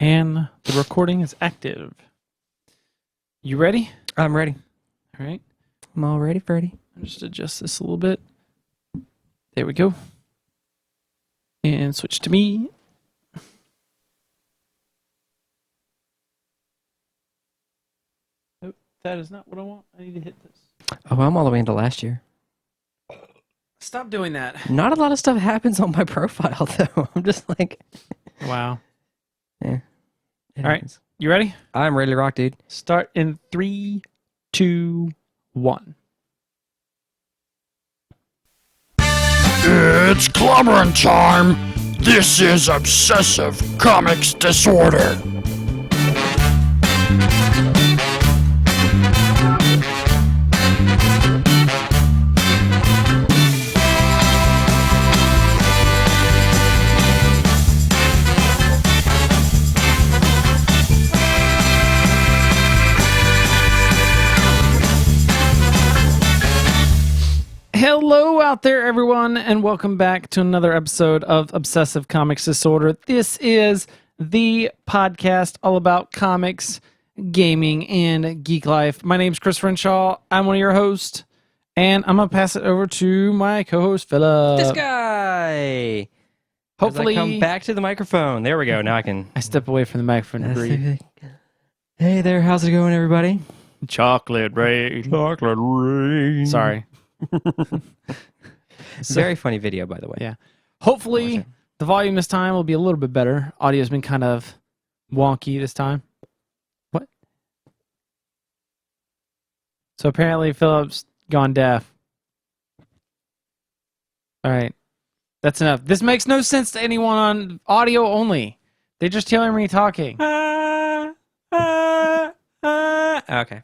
And the recording is active. You ready? I'm ready. All right. I'm all ready, Freddy. I'll just adjust this a little bit. There we go. And switch to me. Nope, that is not what I want. I need to hit this. Oh, I'm all the way into last year. Stop doing that. Not a lot of stuff happens on my profile, though. I'm just like... Wow. Yeah. All right. You ready? I'm ready to rock, dude. Start in 3, 2, 1. It's clobbering time. This is Obsessive Comics Disorder. Hello out there, everyone, and welcome back to another episode of Obsessive Comics Disorder. This is the podcast all about comics, gaming, and geek life. My name's Chris Renshaw. I'm one of your hosts, and I'm going to pass it over to my co-host, Philip. This guy! Hopefully, As I come back to the microphone. There we go. Now I can... I step away from the microphone to breathe. Hey there. How's it going, everybody? Chocolate rain. Chocolate rain. Sorry. Very funny video, by the way. Yeah. Hopefully, the volume this time will be a little bit better. Audio's been kind of wonky this time. What? So apparently Philip's gone deaf. All right. That's enough. This makes no sense to anyone on audio only. They're just hearing me talking. Okay.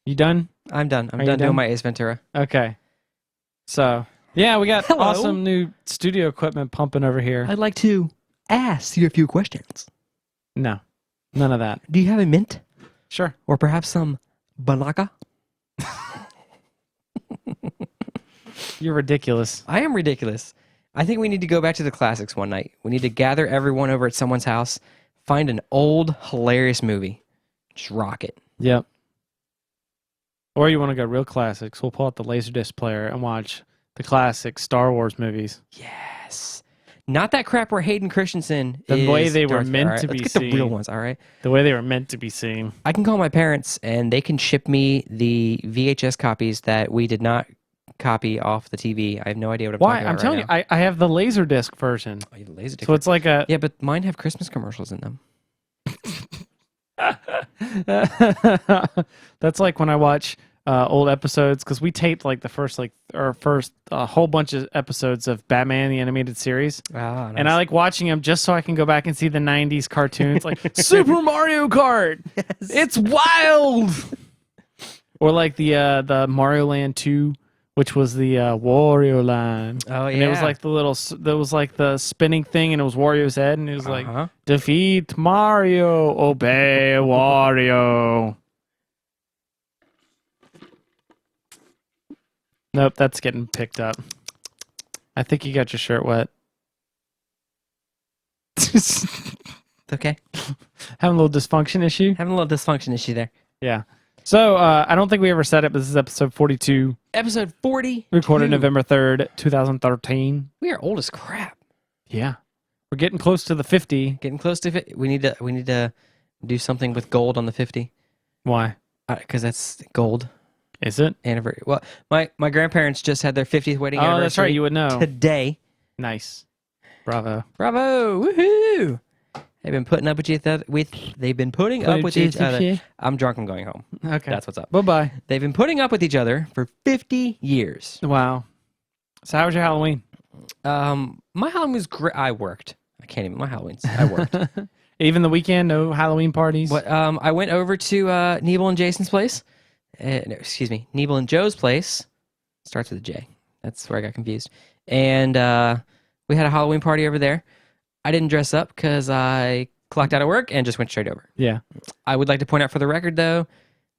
You done? I'm done. I'm Are you done doing done? my Ace Ventura. Okay. So, yeah, we got Hello. awesome new studio equipment pumping over here. I'd like to ask you a few questions. No, none of that. Do you have a mint? Sure. Or perhaps some banaka? You're ridiculous. I am ridiculous. I think we need to go back to the classics one night. We need to gather everyone over at someone's house, find an old, hilarious movie. Just rock it. Yep. Or you want to go real classics? We'll pull out the Laserdisc player and watch the classic Star Wars movies. Yes. Not that crap where Hayden Christensen The is way they were Darth meant Vader. to Let's be get the real seen. ones, all right? The way they were meant to be seen. I can call my parents, and they can ship me the VHS copies that we did not copy off the TV. I have no idea what I'm Why? talking about I'm telling right you, I have the Laserdisc version. now. Oh, you have a laser So it's like a... Yeah, but mine have Christmas commercials in them. That's like when I watch old episodes, because we taped like the first whole bunch of episodes of Batman the Animated Series. Ah, nice. And I like watching them just so I can go back and see the 90s cartoons like Super Mario Kart. Yes. It's wild. Or like the Mario Land 2, which was the Wario Land. Oh, yeah. And it was like there was like the spinning thing, and it was Wario's head, and it was like, defeat Mario, obey Wario. Nope, that's getting picked up. I think you got your shirt wet. Okay. Having a little dysfunction issue? Having a little dysfunction issue there. Yeah. So, I don't think we ever said it, but this is episode 42. Episode 40. Recorded November 3rd, 2013. We are old as crap. Yeah. We're getting close to the 50. Getting close to 50. We need to do something with gold on the 50. Why? Because that's gold. Is it? Anniversary. Well, my grandparents just had their 50th wedding anniversary. Oh, that's right. You would know. Today. Nice. Bravo. Bravo! Woohoo! They've been putting up with each other. They've been putting up with each other. I'm drunk. I'm going home. Okay. That's what's up. Bye-bye. They've been putting up with each other for 50 years. Wow. So how was your Halloween? My Halloween was great. I worked. I can't even. My Halloween's. I worked. Even the weekend? No Halloween parties? But I went over to Nebel and Jason's place. No, excuse me, Nebel and Joe's place. Starts with a J. That's where I got confused. And we had a Halloween party over there. I didn't dress up because I clocked out of work and just went straight over. Yeah. I would like to point out for the record, though,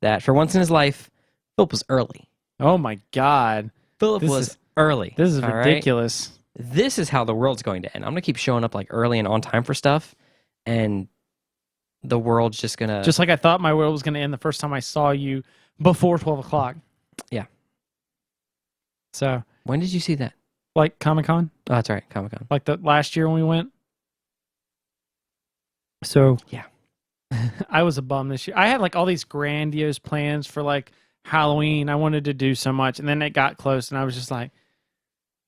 that for once in his life, Philip was early. Oh, my God. Philip was early. This is all right? ridiculous. This is how the world's going to end. I'm going to keep showing up like early and on time for stuff. And the world's just gonna Just like I thought my world was going to end the first time I saw you before 12 o'clock. Yeah. So, When did you see that? like Comic-Con, Oh, that's right, Comic-Con. like the last year when we went. So, Yeah. I was a bum this year. I had like all these grandiose plans for like Halloween. I wanted to do so much. And then it got close and I was just like,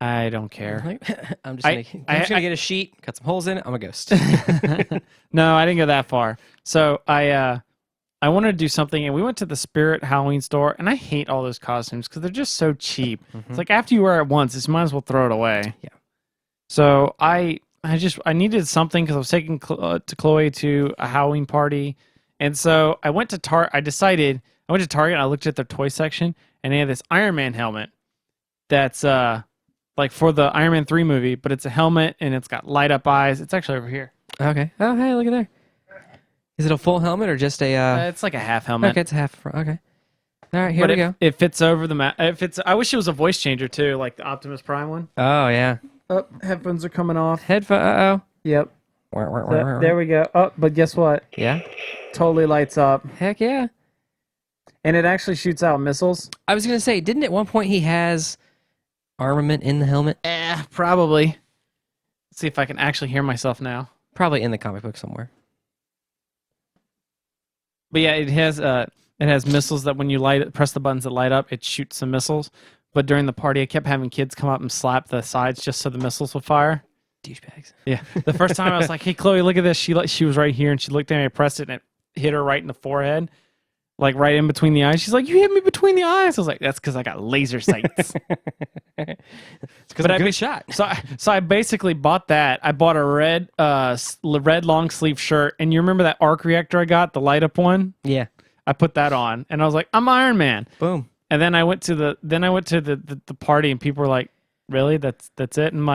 I don't care. I'm just gonna get a sheet, cut some holes in it. I'm a ghost. No, I didn't go that far. So I wanted to do something, and we went to the Spirit Halloween store, and I hate all those costumes because they're just so cheap. It's like after you wear it once, you might as well throw it away. Yeah. So I needed something because I was taking to Chloe to a Halloween party, and so I went to Target. I went to Target. And I looked at their toy section, and they had this Iron Man helmet that's like for the Iron Man 3 movie, but it's a helmet and it's got light up eyes. It's actually over here. Okay. Oh, hey, look at there. Is it a full helmet or just a? It's like a half helmet. Okay, it's a half. Okay. All right, here But we go. it fits over the I wish it was a voice changer too, like the Optimus Prime one. Oh yeah. Oh, headphones are coming off. Headphone. Yep. There we go. Oh, but guess what? Yeah. Totally lights up. Heck yeah. And it actually shoots out missiles. I was gonna say, didn't at one point he has armament in the helmet? Probably. Let's see if I can actually hear myself now. Probably in the comic book somewhere. But yeah, it has missiles that when you press the buttons that light up, it shoots some missiles. But during the party, I kept having kids come up and slap the sides just so the missiles would fire. Douchebags. Yeah. The first time I was like, "Hey, Chloe, look at this." She was right here, and she looked at me. I pressed it, and it hit her right in the forehead, like right in between the eyes. She's like, "You hit me between the eyes." I was like, "That's because I got laser sights." It's because I'm a good shot. So I basically bought that. I bought a red long sleeve shirt, and you remember that arc reactor I got, the light up one? Yeah. I put that on, and I was like, "I'm Iron Man." Boom. And then I went to the party, and people were like, "Really? That's it?" And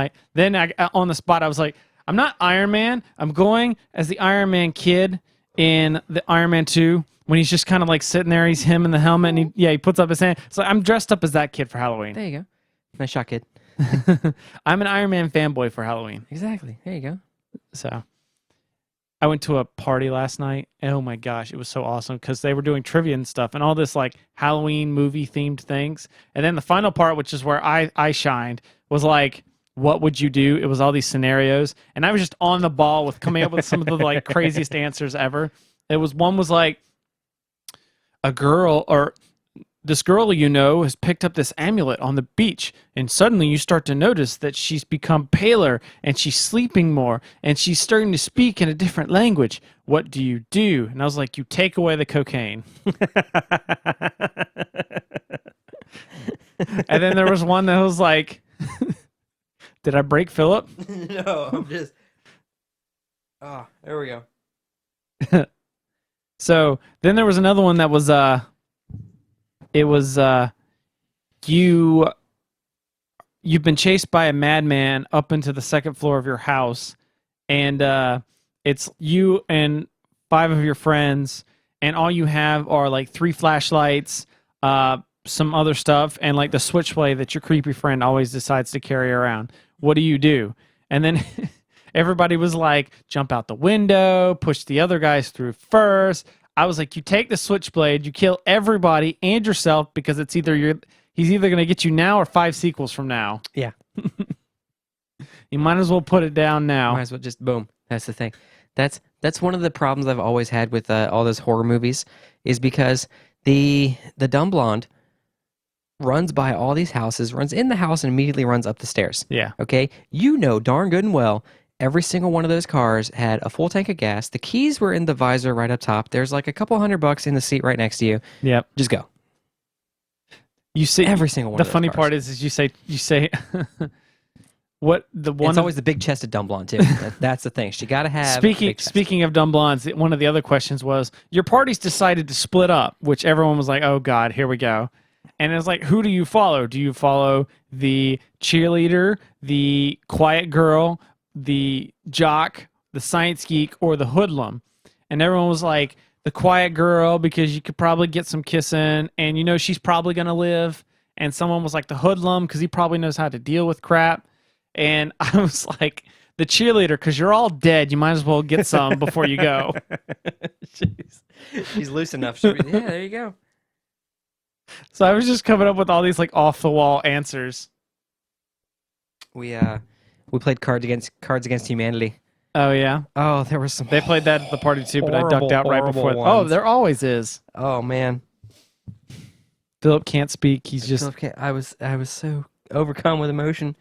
on the spot, I was like, "I'm not Iron Man. I'm going as the Iron Man kid in the Iron Man 2 when he's just kind of like sitting there. He's him in the helmet, and he puts up his hand. So I'm dressed up as that kid for Halloween. There you go. Nice shot, kid. I'm an Iron Man fanboy for Halloween. Exactly. There you go. So I went to a party last night. Oh my gosh, it was so awesome because they were doing trivia and stuff and all this like Halloween movie themed things. And then the final part, which is where I shined, was like, what would you do? It was all these scenarios. And I was just on the ball with coming up with some of the like craziest answers ever. One was like this girl you know has picked up this amulet on the beach, and suddenly you start to notice that she's become paler and she's sleeping more and she's starting to speak in a different language. What do you do? And I was like, you take away the cocaine. And then there was one that was like, did I break Philip? No, I'm just. Oh, there we go. So then there was another one that was you've been chased by a madman up into the second floor of your house, and it's you and 5 of your friends, and all you have are like 3 flashlights, some other stuff, and like the switchblade that your creepy friend always decides to carry around. What do you do? And then everybody was like, jump out the window, push the other guys through first. I was like, you take the switchblade, you kill everybody and yourself because he's either going to get you now or 5 sequels from now. Yeah. You might as well put it down now. Might as well just boom. That's the thing. That's one of the problems I've always had with all those horror movies is because the dumb blonde runs by all these houses, runs in the house, and immediately runs up the stairs. Yeah. Okay? You know darn good and well every single one of those cars had a full tank of gas. The keys were in the visor right up top. There's like a couple $100 in the seat right next to you. Yep. Just go. You see every single one the of those funny cars. part is you say what the one It's always the big chested dumb blonde too. That's the thing. She got to have a big chest. Speaking of dumb blondes, one of the other questions was your party's decided to split up, which everyone was like, "Oh God, here we go." And it's like, who do you follow? Do you follow the cheerleader, the quiet girl, the jock, the science geek, or the hoodlum? And everyone was like, the quiet girl, because you could probably get some kissing, and you know she's probably going to live. And someone was like, the hoodlum, because he probably knows how to deal with crap. And I was like, the cheerleader, because you're all dead. You might as well get some before you go. She's loose enough. She'll be, yeah, there you go. So I was just coming up with all these like off the wall answers. We played Cards Against Humanity. Oh yeah, Oh, there was some. they played that at the party too, but I ducked out right horrible before. ones. Oh, there always is. Oh man, Philip can't speak. He's just I was so overcome with emotion.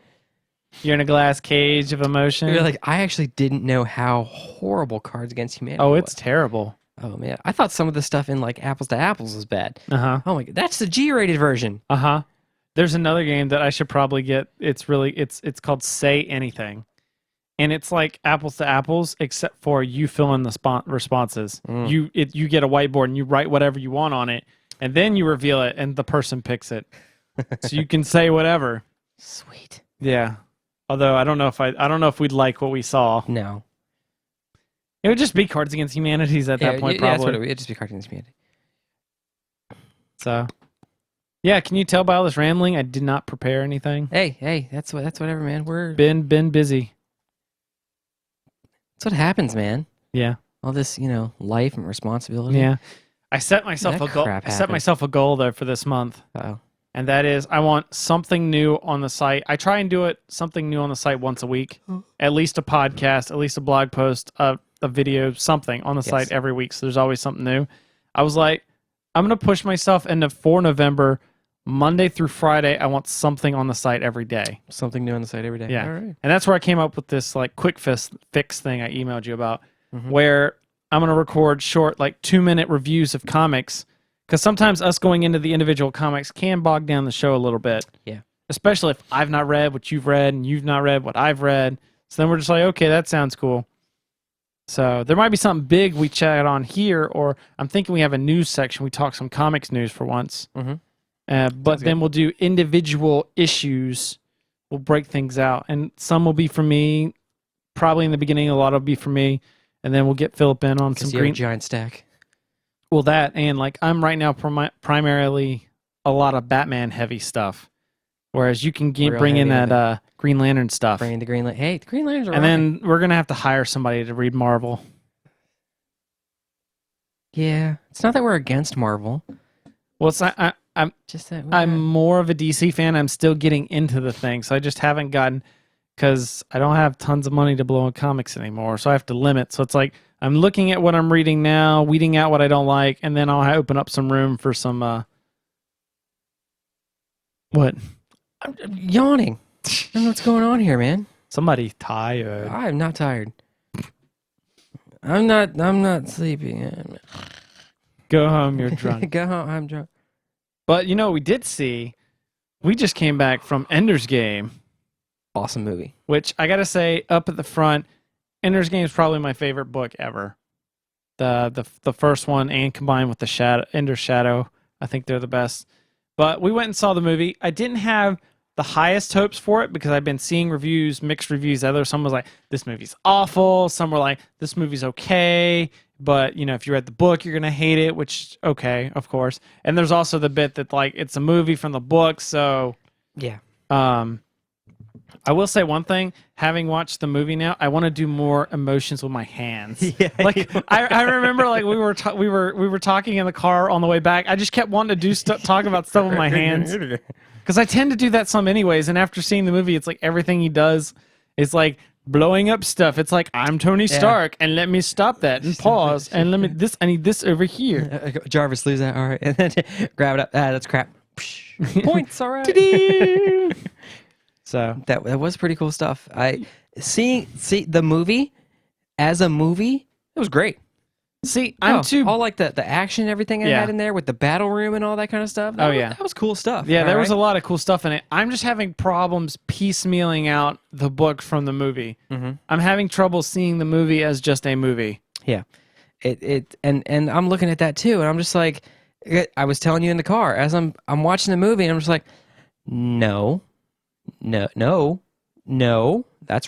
you're in a glass cage of emotion. You're like, I actually didn't know how horrible Cards Against Humanity. Oh, it's was. terrible. Oh man, I thought some of the stuff in like Apples to Apples was bad. Uh-huh. Oh my god, that's the G-rated version. Uh-huh. There's another game that I should probably get. It's called Say Anything. And it's like Apples to Apples, except for you fill in the responses. You get a whiteboard and you write whatever you want on it, and then you reveal it, and the person picks it. So you can say whatever. Sweet. Yeah. Although I don't know if we'd like what we saw. No. It would just be Cards Against Humanities at that point, yeah, that's probably. what it'd just be Cards Against Humanity. So, yeah. Can you tell by all this rambling? I did not prepare anything. Hey, that's whatever, man. We're Been busy. That's what happens, man. Yeah. All this, life and responsibility. Yeah. I set myself That a goal. crap I set happens. myself a goal though for this month. Oh. And that is, I want something new on the site. I try and do it something new on the site once a week, at least a podcast, at least a blog post, a video, something on the site every week. So there's always something new. I was like, I'm going to push myself into for November, Monday through Friday. I want something on the site every day. Something new on the site every day. Yeah. All right. And that's where I came up with this like quick fix thing I emailed you about, where I'm going to record short, like 2-minute reviews of comics. Because sometimes us going into the individual comics can bog down the show a little bit. Yeah. Especially if I've not read what you've read and you've not read what I've read. So then we're just like, okay, that sounds cool. So there might be something big we chat on here, or I'm thinking we have a news section. We talk some comics news for once. But then we'll do individual issues. We'll break things out. And some will be for me. Probably in the beginning, a lot will be for me. And then we'll get Philip in on some green. Giant stack. Well, that and like I'm right now primarily a lot of Batman heavy stuff, whereas you can bring in that Green Lantern stuff. Bring in the Green Lantern. Hey, the Green Lanterns are And then we're gonna have to hire somebody to read Marvel. Yeah, it's not that we're against Marvel. Well, it's I'm Just that I'm more of a DC fan. I'm still getting into the thing, so I just haven't gotten because I don't have tons of money to blow on comics anymore, so I have to limit. So it's like I'm looking at what I'm reading now, weeding out what I don't like, and then I'll open up some room for some. What? I'm yawning. I don't know what's going on here, man. Somebody tired. I'm not tired. I'm not sleepy. Go home, you're drunk. Go home. I'm drunk. But you know, we did see. We just came back from Ender's Game, Awesome movie. which I gotta say, up at the front, Ender's Game is probably my favorite book ever. The first one, and combined with the Ender's Shadow, I think they're the best. But we went and saw the movie. I didn't have the highest hopes for it because I've been seeing reviews, mixed reviews. Some was like, this movie's awful. Some were like, this movie's okay. But, if you read the book, you're going to hate it, which, okay, of course. And there's also the bit that, like, it's a movie from the book. So, Yeah. I will say one thing. Having watched the movie now, I want to do more emotions with my hands. Yeah. Like I remember, like we were talking in the car on the way back. I just kept wanting to do talk about stuff with my hands because I tend to do that some anyways. And after seeing the movie, it's like everything he does is like blowing up stuff. It's like I'm Tony Stark, and let me stop that and pause and I need this over here. Jarvis, lose that. All right, and then grab it up. That's crap. Points. All right. So that was pretty cool stuff. I see the movie as a movie. It was great. See, all like the action and everything I had in there with the battle room and all that kind of stuff. That was cool stuff. Yeah, there was a lot of cool stuff in it. I'm just having problems piecemealing out the book from the movie. I'm having trouble seeing the movie as just a movie. Yeah, and I'm looking at that too, and I'm just like, I was telling you in the car as I'm watching the movie, and I'm just like, no, that's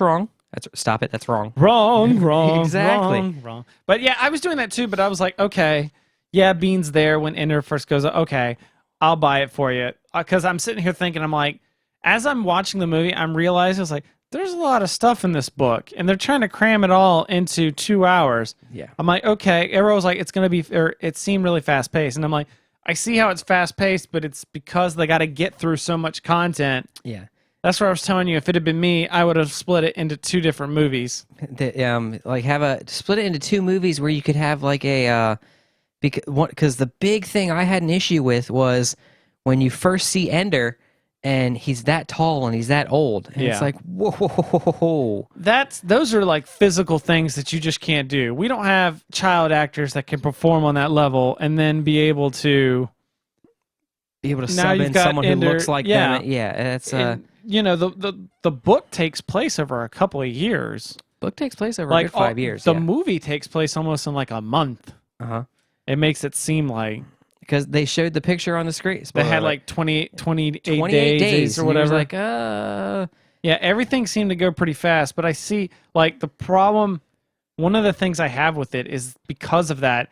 wrong. Stop it. That's wrong. Wrong. Exactly. Wrong. But yeah, I was doing that too, but I was like, okay, yeah, Bean's there when Ender first goes, okay, I'll buy it for you. Because I'm sitting here thinking, I'm like, as I'm watching the movie, I'm realizing, I was like, there's a lot of stuff in this book, and they're trying to cram it all into 2 hours. Yeah. I'm like, okay. Everyone was like, it's gonna be, or it seemed really fast paced, and I'm like, I see how it's fast paced, but it's because they got to get through so much content. Yeah. That's what I was telling you. If it had been me, I would have split it into 2 different movies. Like split it into 2 movies where you could have like a because the big thing I had an issue with was when you first see Ender and he's that tall and he's that old, and Yeah. it's like whoa. Those are like physical things that you just can't do. We don't have child actors that can perform on that level and then be able to Be able to Now sub you've in got someone who Ender- looks like yeah. them. Yeah, it's and, the book takes place over a couple of years. book takes place over Like a good 5 years. The Yeah. movie takes place almost in like a month. Uh-huh. It makes it seem like Because they showed the picture on the screen. they Spoiler had alert. like 28 28 days or and you're whatever. like, Yeah, everything seemed to go pretty fast, but I see like the problem. One of the things I have with it is because of that,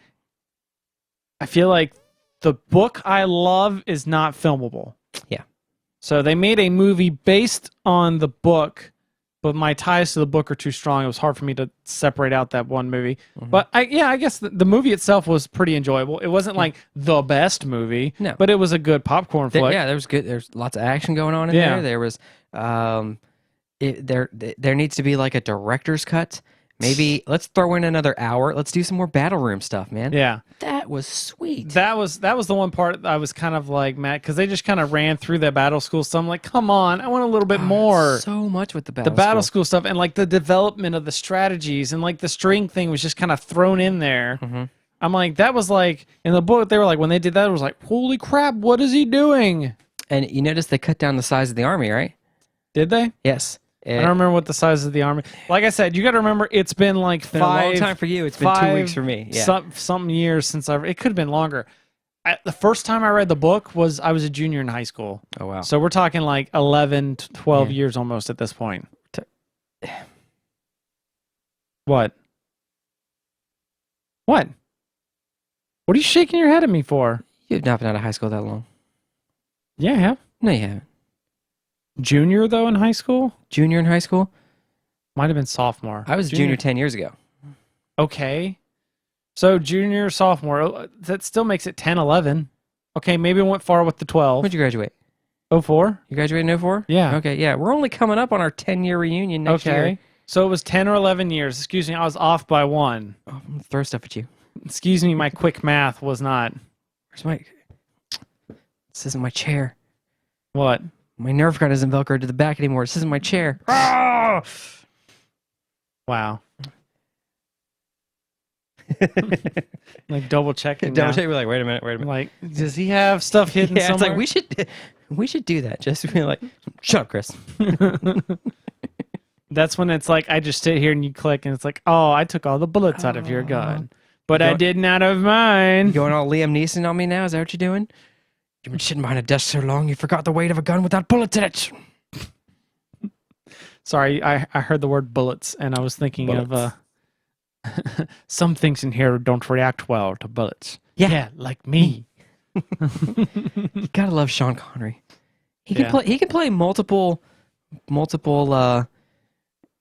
I feel like the book I love is not filmable. Yeah. So they made a movie based on the book, but my ties to the book are too strong. It was hard for me to separate out that one movie. But I guess the movie itself was pretty enjoyable. It wasn't like the best movie, No. but it was a good popcorn flick. Yeah, there was good. There's lots of action going on in Yeah. there. There was, there needs to be like a director's cut. Maybe let's throw in another hour. Let's do some more battle room stuff, man. Yeah. That was sweet. That was the one part I was kind of like mad because they just kind of ran through that battle school stuff. I'm like, come on, I want a little bit more. So much with the The battle. battle school stuff and like the development of the strategies and like the string thing was just kind of thrown in there. Mm-hmm. I'm like, that was like in the book. They were like, when they did that, it was like, holy crap, what is he doing? And you notice they cut down the size of the army, right? Did they? Yes. I don't remember what the size of the army. Like I said, you got to remember, it's been like It's been a long time for you. It's been 2 weeks for me. Yeah. Some years since it could have been longer. The first time I read the book was I was a junior in high school. Oh wow. So we're talking like 11, 12 Yeah. years almost at this point. What? What? What are you shaking your head at me for? You've not been out of high school that long. Yeah, I have. No, you haven't. Junior, though, in high school? Junior in high school? Might have been sophomore. I was junior 10 years ago. Okay. So junior, sophomore, that still makes it 10, 11. Okay, maybe I went far with the 12. When'd you graduate? 04? You graduated in 04? Yeah. Okay, yeah. We're only coming up on our 10-year reunion next Okay. year. So it was 10 or 11 years. Excuse me, I was off by 1. Oh, I'm gonna throw stuff at you. Excuse me, my quick math was not. Where's my... This isn't my chair. What? My Nerf gun isn't Velcroed to the back anymore. This isn't my chair. Oh! Wow. Like double checking. Double now. check. We're like, wait a minute. Like, does he have stuff hidden Yeah, it's somewhere? like we should do that. Just be like, shut up, Chris. That's when it's like I just sit here and you click and it's like, oh, I took all the bullets out of your gun, but I didn't out of mine. You going all Liam Neeson on me now? Is that what you're doing? You've been sitting behind a desk so long, you forgot the weight of a gun without bullets in it. Sorry, I heard the word bullets and I was thinking Bullets. of some things in here don't react well to bullets. Yeah. like me. You gotta love Sean Connery. He can Yeah. play. He can play multiple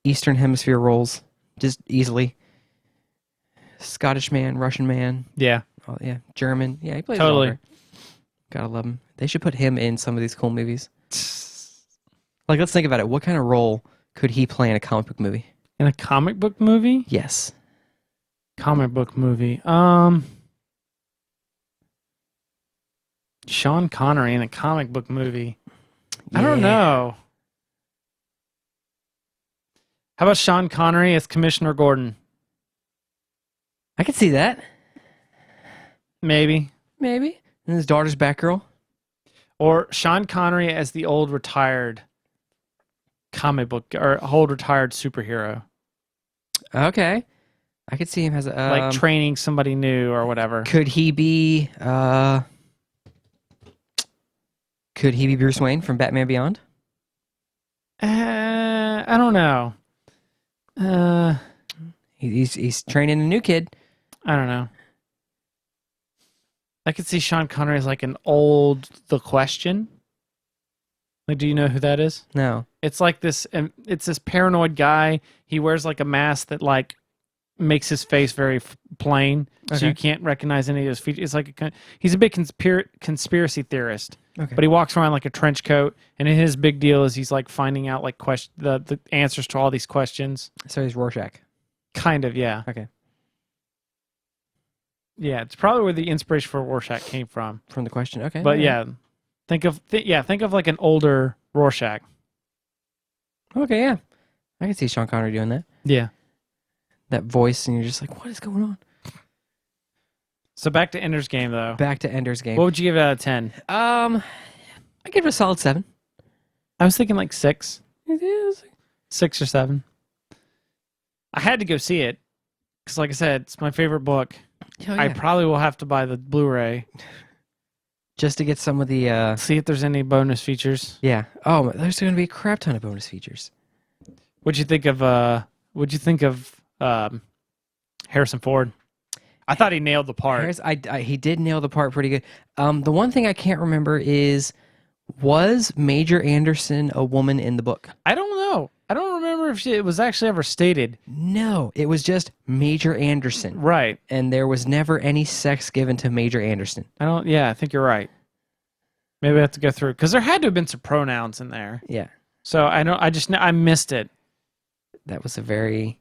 Eastern Hemisphere roles just easily. Scottish man, Russian man, Yeah, oh yeah, German. Yeah, he plays it all totally. there. Gotta love him. They should put him in some of these cool movies. Like, let's think about it. What kind of role could he play in a comic book movie? In a comic book movie? Yes. Comic book movie. Sean Connery in a comic book movie. I don't Yeah. know. How about Sean Connery as Commissioner Gordon? I could see that. Maybe. Maybe. And his daughter's Batgirl. Or Sean Connery as the old retired comic book or old retired superhero. Okay. I could see him as a Like training somebody new or whatever. Could he be Bruce Wayne from Batman Beyond? I don't know. He's training a new kid. I don't know. I could see Sean Connery as like an old The Question. Like, do you know who that is? No. It's like this. It's this paranoid guy. He wears like a mask that like makes his face very plain, so Okay. you can't recognize any of his features. It's like he's a big conspiracy theorist, Okay. but he walks around like a trench coat, and his big deal is he's like finding out like the answers to all these questions. So he's Rorschach. Kind of, yeah. Okay. Yeah, it's probably where the inspiration for Rorschach came from. From the question. Okay. But all right. yeah, think of like an older Rorschach. Okay, yeah. I can see Sean Connery doing that. Yeah. That voice, and you're just like, what is going on? So back to Ender's Game, though. Back to Ender's Game. What would you give it out of 10? I give it a solid 7. I was thinking like 6. It is. 6 or 7. I had to go see it because, like I said, it's my favorite book. Oh, yeah. I probably will have to buy the Blu-ray. Just to get some of the See if there's any bonus features. yeah. Oh, there's going to be a crap ton of bonus features. What'd you think of Harrison Ford? I thought he nailed the part. He did nail the part pretty good. The one thing I can't remember is, was Major Anderson a woman in the book? I don't know. I don't remember if it was actually ever stated. No, it was just Major Anderson. Right. And there was never any sex given to Major Anderson. I think you're right. Maybe I have to go through because there had to have been some pronouns in there. Yeah. So I missed it. That was a very,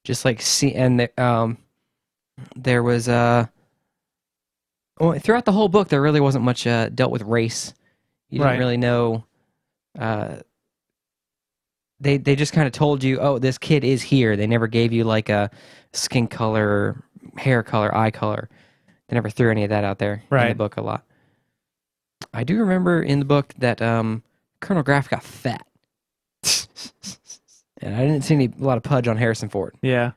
just like, there was throughout the whole book, there really wasn't much dealt with race. You didn't Right. really know. They just kind of told you, oh, this kid is here. They never gave you like a skin color, hair color, eye color. They never threw any of that out there in Right. the book a lot. I do remember in the book that Colonel Graff got fat. And I didn't see a lot of pudge on Harrison Ford. Yeah.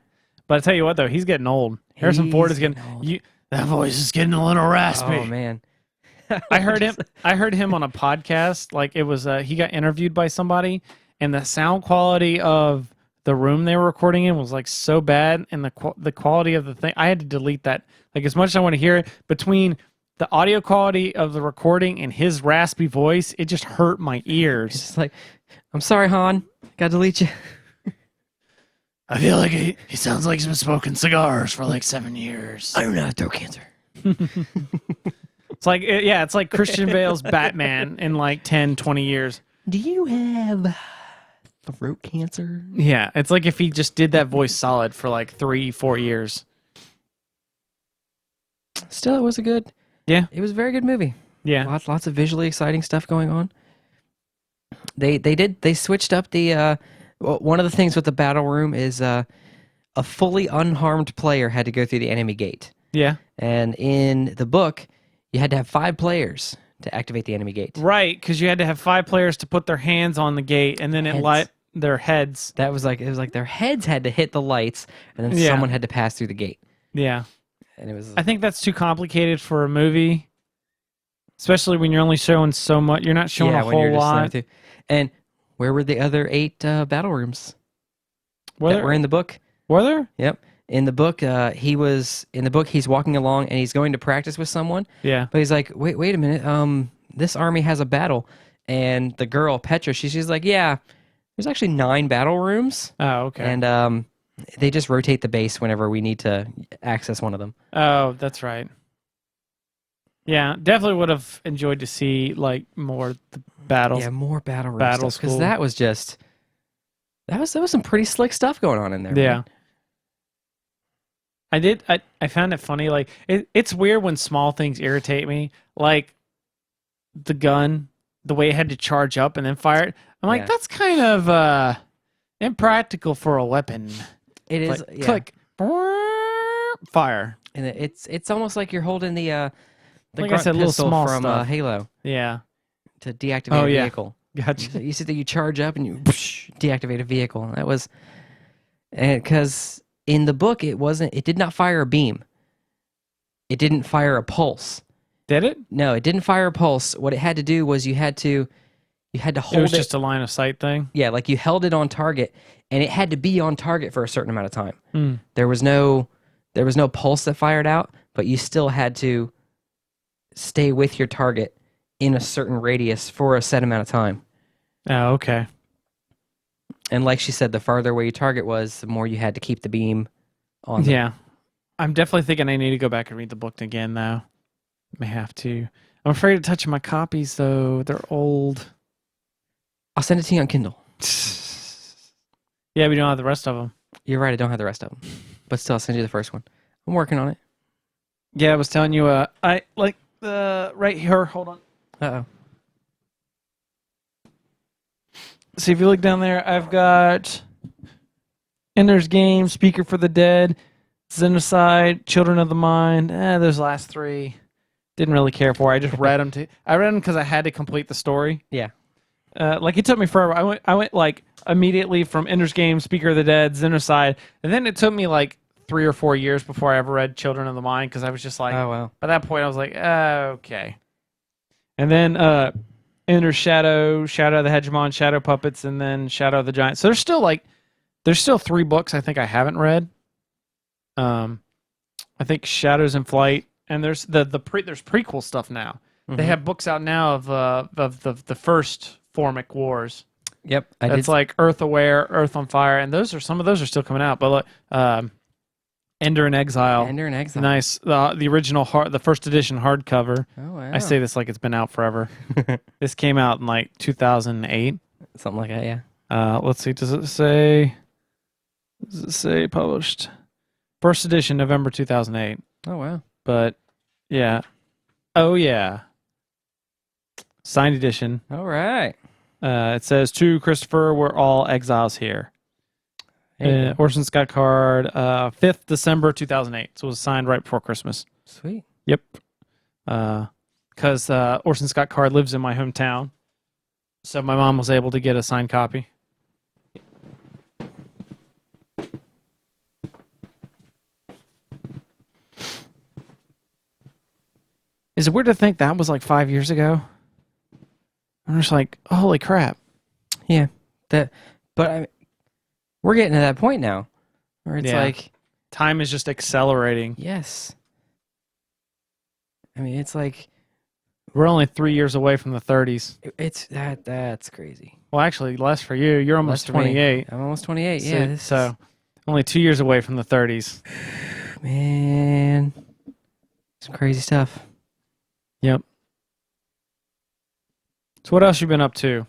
But I tell you what, though, he's getting old. Harrison Ford is getting old. that voice is getting a little raspy. Oh, man. I heard him on a podcast. Like it was, he got interviewed by somebody, and the sound quality of the room they were recording in was like so bad, and the quality of the thing, I had to delete that. Like as much as I want to hear it, between the audio quality of the recording and his raspy voice, it just hurt my It's ears. just like, I'm sorry, Han. Got to delete you. I feel like he sounds like he's been smoking cigars for like 7 years. I don't know, throat cancer. It's like, it's like Christian Bale's Batman in like 10, 20 years. Do you have throat cancer? Yeah, it's like if he just did that voice solid for like 3-4 years. Still, it was it was a very good movie. Yeah. Lots of visually exciting stuff going on. They switched up the one of the things with the battle room is a fully unharmed player had to go through the enemy gate. Yeah. And in the book, you had to have 5 players to activate the enemy gate. Right, because you had to have 5 players to put their hands on the gate, and then it light their heads. It was like their heads had to hit the lights, and then someone had to pass through the gate. Yeah. And it was I think that's too complicated for a movie, especially when you're only showing so much. You're not showing a when you're whole just lot. through. And where were the other 8 battle rooms Were that there? were in the book? Were there? Yep. In the book, he's walking along and he's going to practice with someone. Yeah. But he's like, wait a minute. This army has a battle. And the girl, Petra, she's like, yeah, there's actually 9 battle rooms. Oh, okay. And they just rotate the base whenever we need to access one of them. Oh, that's right. Yeah, definitely would have enjoyed to see like more the battles. Yeah, more battle rooms. Battle's Because cool. that was just, that was some pretty slick stuff going on in there. Yeah. Man. I found it funny. Like it's weird when small things irritate me. Like the gun, the way it had to charge up and then fire it. I'm like, Yeah. that's kind of impractical for a weapon. It is. Like, Yeah. click, fire. And it's almost like you're holding the Like I grunt said, little pistol small from stuff. Halo Yeah, to deactivate Oh, a yeah. vehicle. gotcha. You see that you charge up and you deactivate a vehicle. That was, and because in the book it did not fire a beam. It didn't fire a pulse. Did it? No, it didn't fire a pulse. What it had to do was you had to It hold was it. just a line of sight thing. Yeah, like you held it on target, and it had to be on target for a certain amount of time. Hmm. There was no pulse that fired out, but you still had to stay with your target in a certain radius for a set amount of time. Oh, okay. And like she said, the farther away your target was, the more you had to keep the beam on. Yeah. I'm definitely thinking I need to go back and read the book again, though. May have to. I'm afraid of touching my copies, though. They're old. I'll send it to you on Kindle. Yeah, we don't have the rest of them. You're right, I don't have the rest of them. But still, I'll send you the first one. I'm working on it. Yeah, I was telling you, I like the right here. Hold on. Uh-oh. See, if you look down there, I've got Ender's Game, Speaker for the Dead, Xenocide, Children of the Mind. Those last three didn't really care for. I just read them. I read them because I had to complete the story. Yeah. Like it took me forever. I went like immediately from Ender's Game, Speaker of the Dead, Xenocide, and then it took me like 3 or 4 years before I ever read Children of the Mind because I was just like, Oh, wow. by that point I was like, okay. And then Enter Shadow, Shadow of the Hegemon, Shadow Puppets, and then Shadow of the Giant. So there's still 3 books I think I haven't read. I think Shadows in Flight, and there's there's prequel stuff now. Mm-hmm. They have books out now of the first Formic Wars. Yep. It's like Earth Aware, Earth on Fire, and some of those are still coming out. But look, Ender in Exile. Ender in Exile. Nice. The original, the first edition hardcover. Oh, wow. I say this like it's been out forever. This came out in like 2008. Something like that, yeah. Let's see. Does it say published? First edition, November 2008. Oh, wow. But, yeah. Oh, yeah. Signed edition. All right. It says, to Christopher, we're all exiles here. Orson Scott Card, 5th December 2008. So it was signed right before Christmas. Sweet. Yep. Because Orson Scott Card lives in my hometown. So my mom was able to get a signed copy. Is it weird to think that was like 5 years ago? I'm just like, holy crap. Yeah. But we're getting to that point now where it's like time is just accelerating. Yes. I mean, it's like we're only 3 years away from the 30s. That's crazy. Well, actually, less for you. You're almost 28. I'm almost 28. Yeah. So only 2 years away from the 30s. Man, some crazy stuff. Yep. So what else you been up to?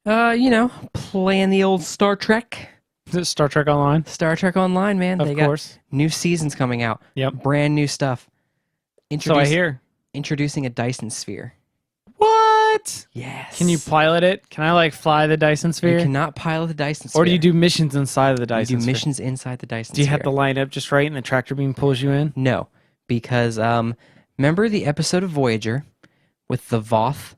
Playing the old Star Trek. Is it Star Trek Online? Star Trek Online, man. Of course. Got new seasons coming out. Yep. Brand new stuff. So I hear. Introducing a Dyson sphere. What? Yes. Can you pilot it? Can I like fly the Dyson sphere? You cannot pilot the Dyson sphere. Or do you do missions inside of the Dyson sphere? You do missions inside the Dyson sphere. Do you have to line up just right and the tractor beam pulls you in? No, because remember the episode of Voyager with the Voth?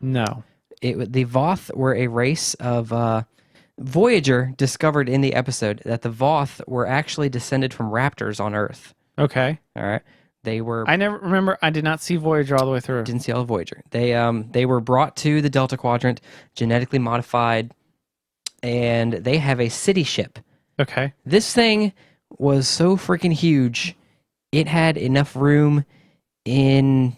No. The Voth were a race of Voyager discovered in the episode that the Voth were actually descended from raptors on Earth. Okay. All right. They were. I never remember. I did not see Voyager all the way through. Didn't see all of Voyager. They were brought to the Delta Quadrant, genetically modified, and they have a city ship. Okay. This thing was so freaking huge. It had enough room in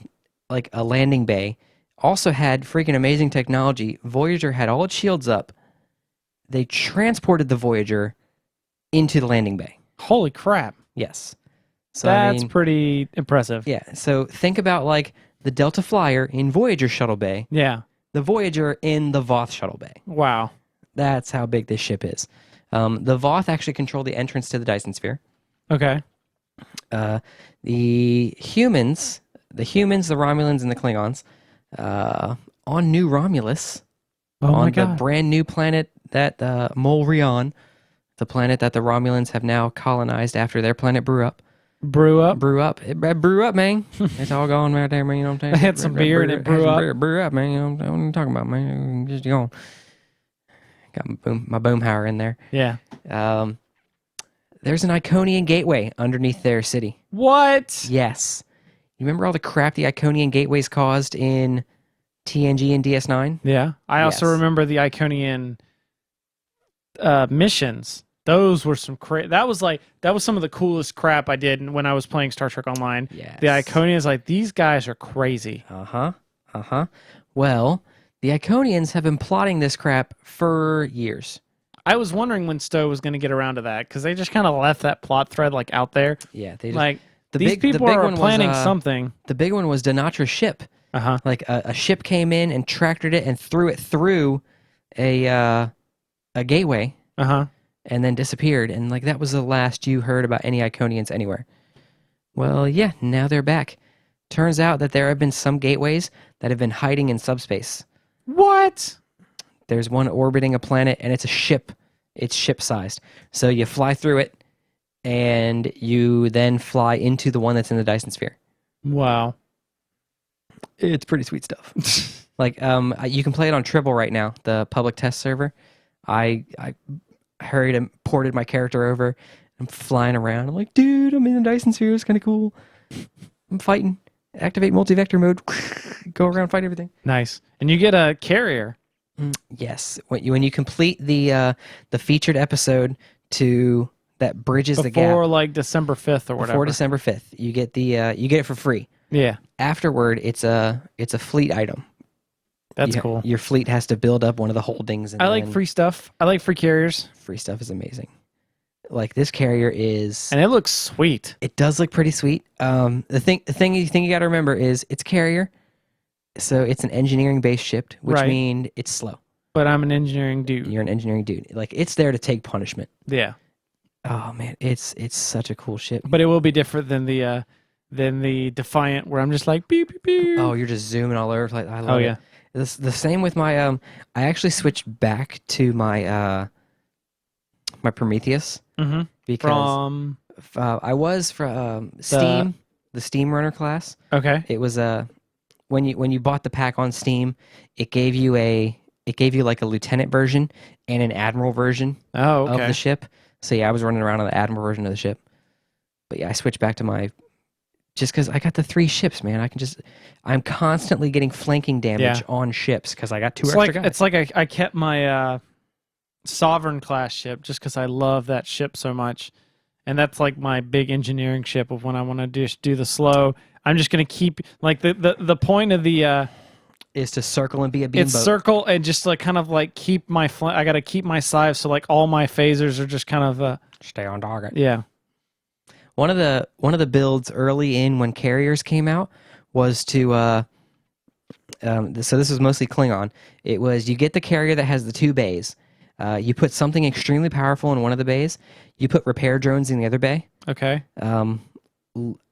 like a landing bay. Also had freaking amazing technology. Voyager had all its shields up. They transported the Voyager into the landing bay. Holy crap. Yes. So That's pretty impressive. Yeah. So think about like the Delta Flyer in Voyager shuttle bay. Yeah. The Voyager in the Voth shuttle bay. Wow. That's how big this ship is. The Voth actually control the entrance to the Dyson sphere. Okay. The humans, the Romulans, and the Klingons, on New Romulus, on the brand new planet that Molrion, the planet that the Romulans have now colonized after their planet blew up. Brew up. It blew up, man. It's all gone right there, man. You know what I'm saying? I had some beer and it blew up. Blew up, man. You know what I'm talking about, man. Just gone. Got my boomhauer in there. Yeah. There's an Iconian gateway underneath their city. What? Yes. You remember all the crap the Iconian gateways caused in TNG and DS9? Yeah. I also Yes. remember the Iconian missions Those were some that was some of the coolest crap I did when I was playing Star Trek Online. Yes. The Iconians, like, these guys are crazy. Well, the Iconians have been plotting this crap for years. I was wondering when Stowe was going to get around to that, because they just kind of left that plot thread like out there. Yeah, they just, Like, the these big, the people big are one planning was, something. The big one was Dinatra's ship. Like a ship came in and tractored it and threw it through a gateway. And then disappeared, and like that was the last you heard about any Iconians anywhere. Well, yeah, now they're back. Turns out that there have been some gateways that have been hiding in subspace. What? There's one orbiting a planet, and it's a ship. It's ship-sized. So you fly through it, and you then fly into the one that's in the Dyson Sphere. Wow. It's pretty sweet stuff. Like, you can play it on Tribble right now, the public test server. I hurried and ported my character over. I'm flying around. I'm like, dude, I'm in the Dyson Sphere. It's kind of cool. I'm fighting. Activate multi-vector mode. Go around, fight everything. Nice. And you get a carrier. Yes. When you complete the featured episode that bridges the gap before like December 5th or whatever. Before December 5th, you get it for free. Yeah. Afterward, it's a fleet item. That's cool. Your fleet has to build up one of the holdings. And I like free stuff. I like free carriers. Free stuff is amazing. Like this carrier is, and it looks sweet. It does look pretty sweet. The thing you got to remember is it's carrier, so it's an engineering based ship, which means it's slow. But I'm an engineering dude. You're an engineering dude. Like it's there to take punishment. Yeah. Oh man, it's such a cool ship. But it will be different than the Defiant, where I'm just like beep beep beep. Oh, you're just zooming all over. Like I love it. It's the same with my I actually switched back to my my Prometheus because I was from Steam, the Steam Runner class. Okay. It was when you bought the pack on Steam, it gave you like a lieutenant version and an admiral version of the ship. So yeah, I was running around on the admiral version of the ship. But yeah, I switched back to my, just because I got the 3 ships, man. I'm constantly getting flanking damage on ships because I got 2 extra guys. It's like I kept my Sovereign class ship just because I love that ship so much. And that's like my big engineering ship of when I want to do the slow. I'm just going to keep, like, the point of the... is to circle and be a beamboat. It's circle and just like kind of like keep my... I got to keep my size, so like all my phasers are just kind of... stay on target. Yeah. One of the builds early in when carriers came out was to... so this was mostly Klingon. It was you get the carrier that has the 2 bays. You put something extremely powerful in one of the bays. You put repair drones in the other bay. Okay.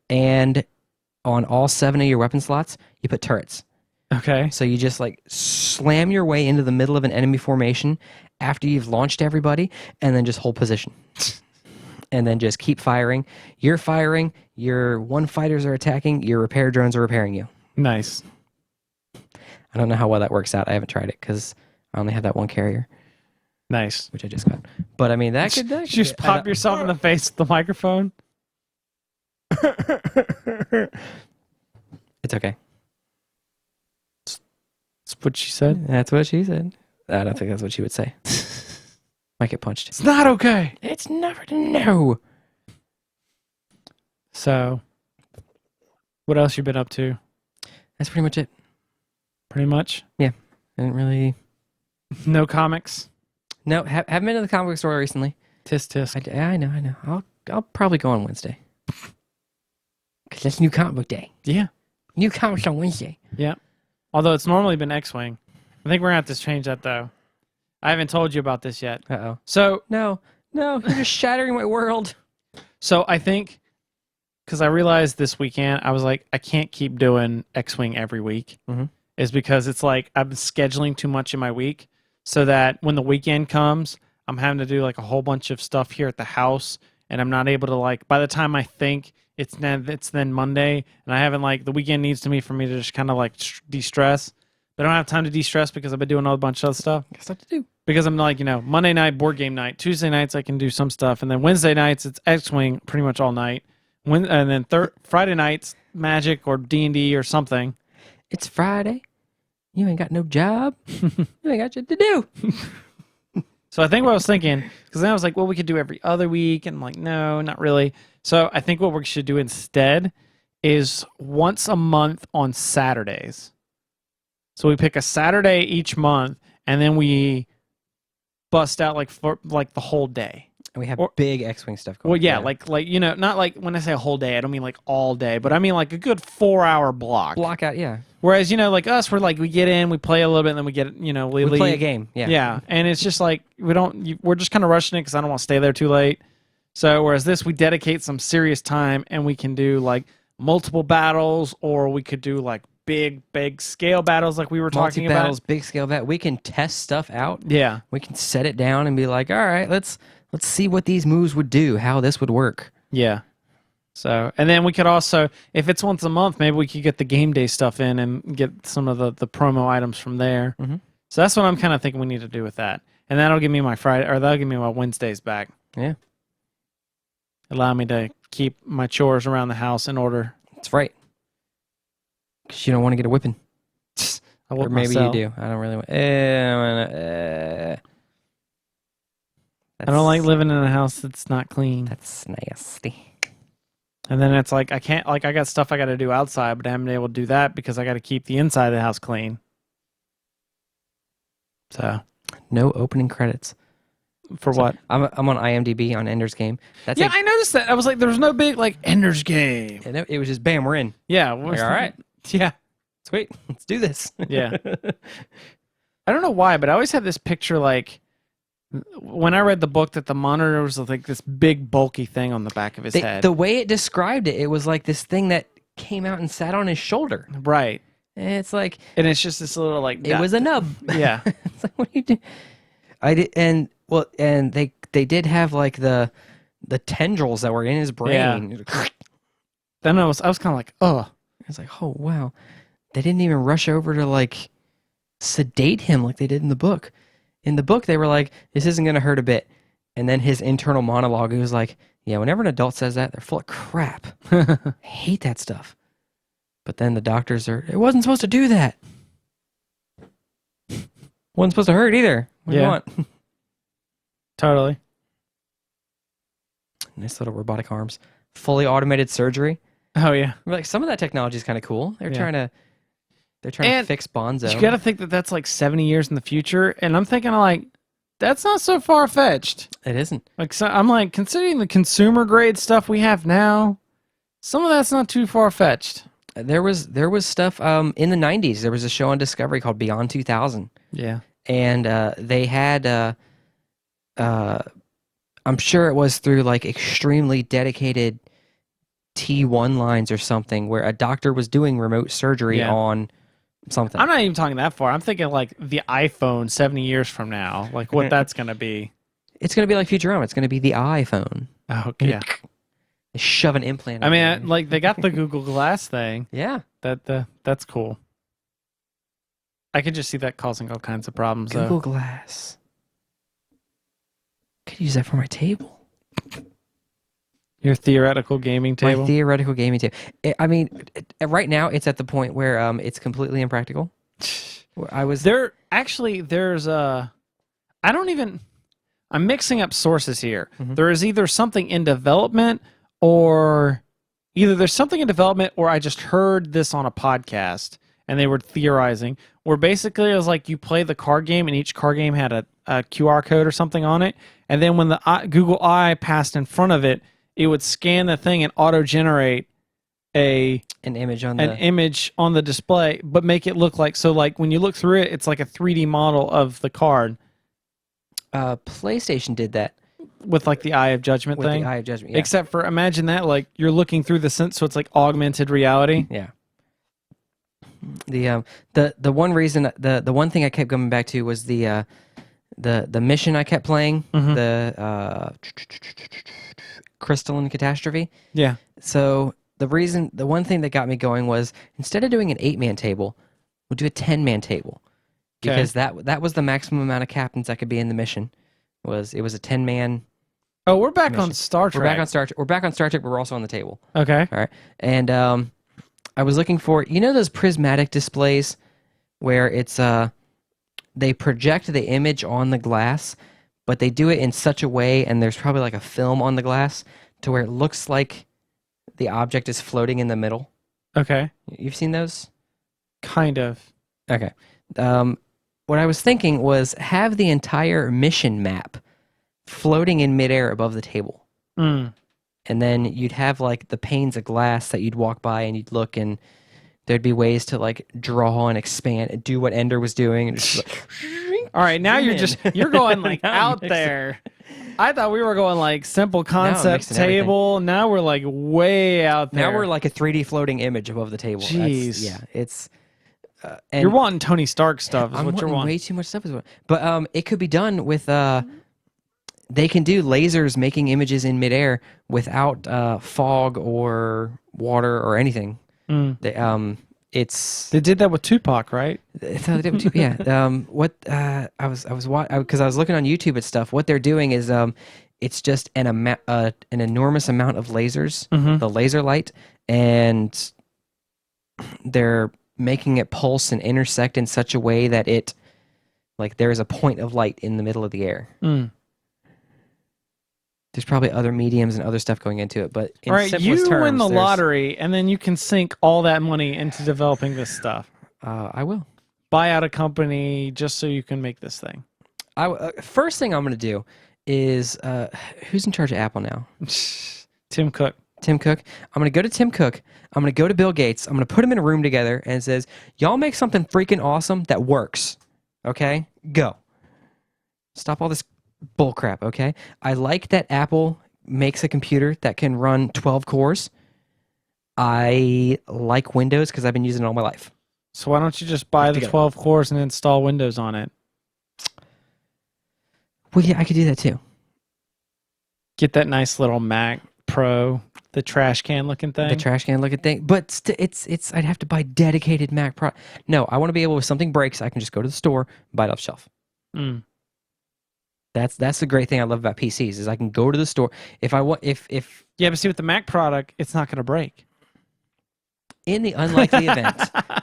And on all 7 of your weapon slots, you put turrets. Okay. So you just like slam your way into the middle of an enemy formation after you've launched everybody, and then just hold position. And then just keep firing. You're firing. Your 1 fighters are attacking. Your repair drones are repairing you. Nice. I don't know how well that works out. I haven't tried it because I only have that 1 carrier. Nice. Which I just got. But I mean, that could just pop yourself in the face with the microphone. It's okay. That's what she said. That's what she said. I don't think that's what she would say. Might get punched. It's not okay. It's never to know. So, what else you been up to? That's pretty much it. Pretty much? Yeah. I didn't really... No comics? No, haven't been to the comic book store recently. Tisk tisk. I know. I'll probably go on Wednesday. Because that's new comic book day. Yeah. New comics on Wednesday. Yeah. Although it's normally been X-Wing. I think we're going to have to change that, though. I haven't told you about this yet. Uh-oh. So... No, you're just shattering my world. So I think... Because I realized this weekend, I was like, I can't keep doing X-Wing every week. Mm-hmm. Is because it's like I'm scheduling too much in my week. So that when the weekend comes, I'm having to do like a whole bunch of stuff here at the house, and I'm not able to like. By the time I think it's then Monday, and I haven't like the weekend needs to me for me to just kind of like de-stress, but I don't have time to de-stress because I've been doing a bunch of other stuff. Got stuff to do. Because I'm like Monday night board game night, Tuesday nights I can do some stuff, and then Wednesday nights it's X-Wing pretty much all night. And then Friday nights Magic or D&D or something. It's Friday. You ain't got no job. You ain't got shit to do. So I think what I was thinking, because then I was like, well, we could do every other week, and I'm like, no, not really. So I think what we should do instead is once a month on Saturdays. So we pick a Saturday each month, and then we bust out like for like the whole day. And we have Or- big X-wing stuff going. Well, yeah, like not like when I say a whole day, I don't mean like all day, but I mean like a good 4-hour block. block out. Yeah, Whereas like us, we're like we get in, we play a little bit, and then we get we leave. play a game. Yeah, Yeah, and it's just like we're just kind of rushing it because I don't want to stay there too late. So whereas this, we dedicate some serious time, and we can do like multiple battles, or we could do like big scale battles, like we were talking about. Multi-battles, big scale bat. We can test stuff out. Yeah, We can set it down and be like, all right, let's see what these moves would do, how this would work. yeah. So, and then we could also, if it's once a month, maybe we could get the game day stuff in and get some of the promo items from there. Mm-hmm. So that's what I'm kind of thinking we need to do with that, and that'll give me my Friday, or that'll give me my Wednesdays back. Yeah, Allow me to keep my chores around the house in order. that's right. Because you don't want to get a whipping. I Or whoop maybe myself. you do. I don't really want. I don't like living in a house that's not clean. That's nasty. And then it's like I can't, like I got stuff I got to do outside, but I haven't been able to do that because I got to keep the inside of the house clean. So No opening credits. for what? I'm on IMDb on Ender's Game. That's Yeah, I noticed that. I was like, there was no big like Ender's Game. it was just bam, we're in. Yeah. Like, all right, Yeah. sweet, let's do this. Yeah. I don't know why, but I always had this picture like when I read the book that the monitor was like this big bulky thing on the back of his head. The way it described it, it was like this thing that came out and sat on his shoulder. Right. And it's like And it's just this little like it was a nub. Yeah. It's like, what do you do? I did, and they did have like the tendrils that were in his brain. Then I was kind of like, oh. I was like, oh wow, they didn't even rush over to like sedate him like they did in the book. In the book, they were like, this isn't gonna hurt a bit, and then his internal monologue, he was like, yeah, whenever an adult says that, they're full of crap. I hate that stuff. But then the doctors are, it wasn't supposed to do that. Wasn't supposed to hurt either. What do you Yeah. want? Totally. Nice little robotic arms. Fully automated surgery. Oh yeah. Like some of that technology is kind of cool. They're Yeah. trying to And fix Bonzo. You got to think that that's like 70 years in the future, and I'm thinking like that's not so far fetched. It isn't. Like so, I'm like considering the consumer grade stuff we have now, some of that's not too far fetched. There was stuff in the 90s. There was a show on Discovery called Beyond 2000. Yeah. And they had I'm sure it was through like extremely dedicated T1 lines or something where a doctor was doing remote surgery Yeah. on something. I'm not even talking that far. I'm thinking like the iPhone 70 years from now, like what that's gonna be. It's going to be like Futurama. It's going to be the iPhone. Oh yeah. They shove an implant. I in mean, there. like they got the Google Glass thing. Yeah. That's cool. I could just see that causing all kinds of problems. Google Though. Glass. Could use that for my table. Your theoretical gaming table. My theoretical gaming table. I mean, right now it's at the point where it's completely impractical. I was there's a. I don't even. I'm mixing up sources here. Mhm. There is either something in development or there's something in development or I just heard this on a podcast and they were theorizing where basically it was like you play the card game and each card game had a QR code or something on it. And then when the Google Eye passed in front of it, it would scan the thing and auto-generate an image on image on the display, but make it look like, so like when you look through it, it's like a 3D model of the card. PlayStation did that With like the Eye of Judgment with thing. the Eye of Judgment. Yeah. Except for imagine that like you're looking through the sense, so it's like augmented reality. Yeah. The one reason the one thing I kept coming back to was the mission I kept playing, Mhm. the Crystalline Catastrophe. Yeah. So the one thing that got me going was instead of doing an 8-man table, we'll do a 10-man table. Okay. Because that was the maximum amount of captains that could be in the mission. It was a 10-man. Oh, we're back on Mission. Star Trek. We're back on Star Trek. We're back on Star Trek, but we're also on the table. Okay. All right. And I was looking for, those prismatic displays where it's they project the image on the glass, but they do it in such a way, and there's probably like a film on the glass to where it looks like the object is floating in the middle. Okay. You've seen those? Kind of. Okay. What I was thinking was have the entire mission map floating in midair above the table. Mm. And then you'd have like the panes of glass that you'd walk by and you'd look, and there'd be ways to like draw and expand and do what Ender was doing. And just like, All right, now you're going like Now I'm out mixing. there. I thought we were going like simple concept mixing everything. table. Now we're like way out there. Now we're like a 3D floating image above the table. Jeez. Yeah, it's... and you're wanting Tony Stark stuff is I'm what you're wanting wanting. way too much stuff. But it could be done with... they can do lasers making images in midair without fog or water or anything. Mm. It's... They did that with Tupac, right? Yeah. What I was because I was looking on YouTube at stuff. What they're doing is it's just an enormous amount of lasers, the laser light, and they're making it pulse and intersect in such a way that it like there's a point of light in the middle of the air. Mm. There's probably other mediums and other stuff going into it, but in All right, simplest you terms, win the there's- lottery, and then you can sink all that money into developing this stuff. I will. Buy out a company just so you can make this thing. First thing I'm going to do is who's in charge of Apple now? Tim Cook. Tim Cook. I'm going to go to Tim Cook. I'm going to go to Bill Gates. I'm going to put them in a room together and it says, y'all make something freaking awesome that works. Okay? Go. Stop all this bull crap, okay? I like that Apple makes a computer that can run 12 cores. I like Windows because I've been using it all my life. So why don't you just buy the Together. 12 cores and install Windows on it? Well, yeah, I could do that too. Get that nice little Mac Pro, the trash can looking thing. The trash can looking thing, but it's I'd have to buy dedicated Mac Pro. No, I want to be able, if something breaks, I can just go to the store, buy it off the shelf. Mm. That's the great thing I love about PCs is I can go to the store if I want if Yeah, but see, with the Mac product, it's not going to break. in the unlikely event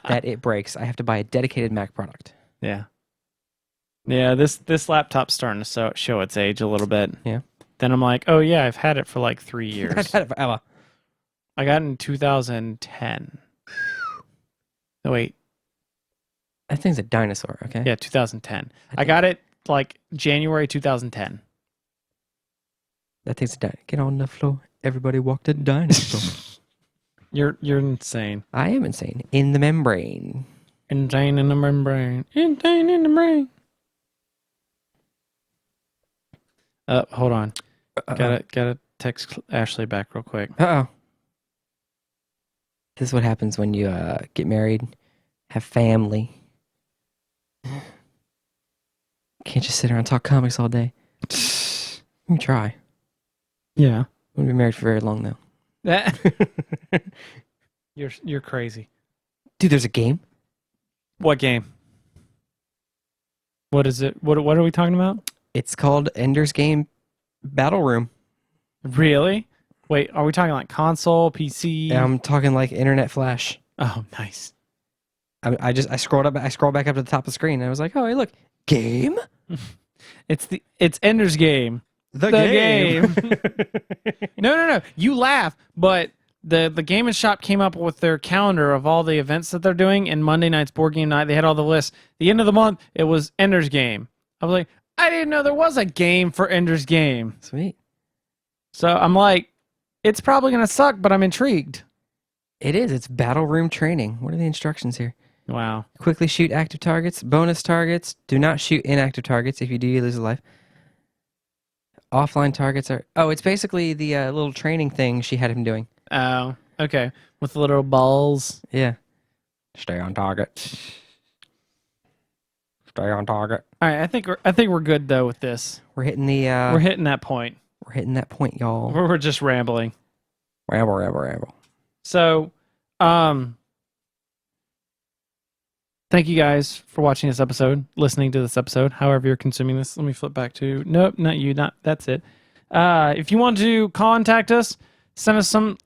that it breaks, I have to buy a dedicated Mac product. Yeah. Yeah, this laptop's starting to show its age a little bit. Yeah. Then I'm like, oh yeah, I've had it for like 3 years. I've had it forever. I got it in 2010. No, wait. That thing's a dinosaur, okay? Yeah, 2010. I got it like January 2010. That thing's a dinosaur. Get on the floor. Everybody walk the dinosaur. You're insane. I am insane. In the membrane. Insane in the membrane. Insane in the brain. Hold on. Gotta text Ashley back real quick. Uh-oh. This is what happens when you get married, have family. Can't just sit around and talk comics all day. You can try. Yeah. Wouldn't be married for very long, though. That you're crazy. Dude, there's a game. What game? What is it? What are we talking about? It's called Ender's Game Battle Room. Really? Wait, are we talking like console, PC? I'm talking like Internet Flash. Oh, nice. I scrolled back up to the top of the screen, and I was like, oh, hey, look, game. It's Ender's Game. The game. No. You laugh, but the Game and Shop came up with their calendar of all the events that they're doing, and Monday night's board game night, they had all the lists. The end of the month, it was Ender's Game. I was like, I didn't know there was a game for Ender's Game. Sweet. So I'm like, it's probably going to suck, but I'm intrigued. It is. It's battle room training. What are the instructions here? Wow. Quickly shoot active targets, bonus targets. Do not shoot inactive targets. If you do, you lose a life. Offline targets are... Oh, it's basically the little training thing she had him doing. Oh, okay. With the little balls. Yeah. Stay on target. Stay on target. All right, I think we're good though with this. We're hitting the... We're hitting that point. We're hitting that point, y'all. We're just rambling. Ramble. So, thank you guys for watching this episode, listening to this episode, however you're consuming this. Let me flip back to, nope, not you, that's it. If you want to contact us, send us an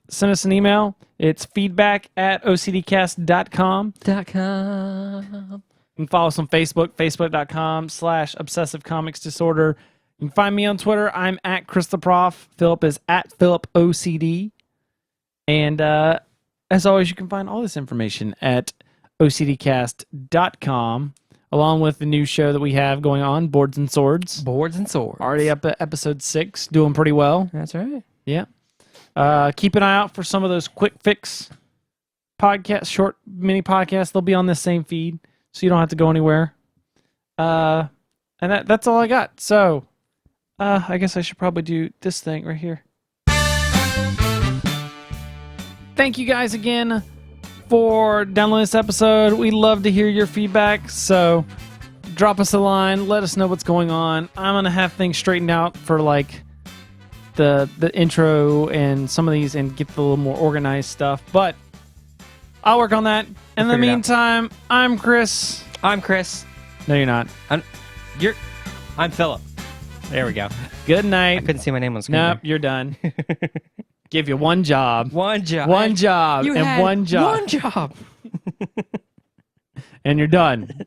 email. It's feedback@ocdcast.com. .com. You can follow us on Facebook, facebook.com/obsessive comics disorder. You can find me on Twitter. I'm at Chris the Prof. Philip is at PhilipOCD. And as always, you can find all this information at ocdcast.com, along with the new show that we have going on, Boards and Swords. Boards and Swords. Already up at episode 6, doing pretty well. That's right. Yeah. Keep an eye out for some of those quick fix podcasts, short mini podcasts. They'll be on this same feed, so you don't have to go anywhere. And that's all I got. So I guess I should probably do this thing right here. Thank you guys again for downloading this episode. We love to hear your feedback, so drop us a line. Let us know what's going on. I'm going to have things straightened out for like the intro and some of these and get the little more organized stuff, but I'll work on that. In the meantime, I'm Chris. I'm Chris. No, you're not. I'm Philip. There we go. Good night. I couldn't see my name on screen. Nope, you're done. Give you one job. One job. One job. You and had one job. One job. And you're done.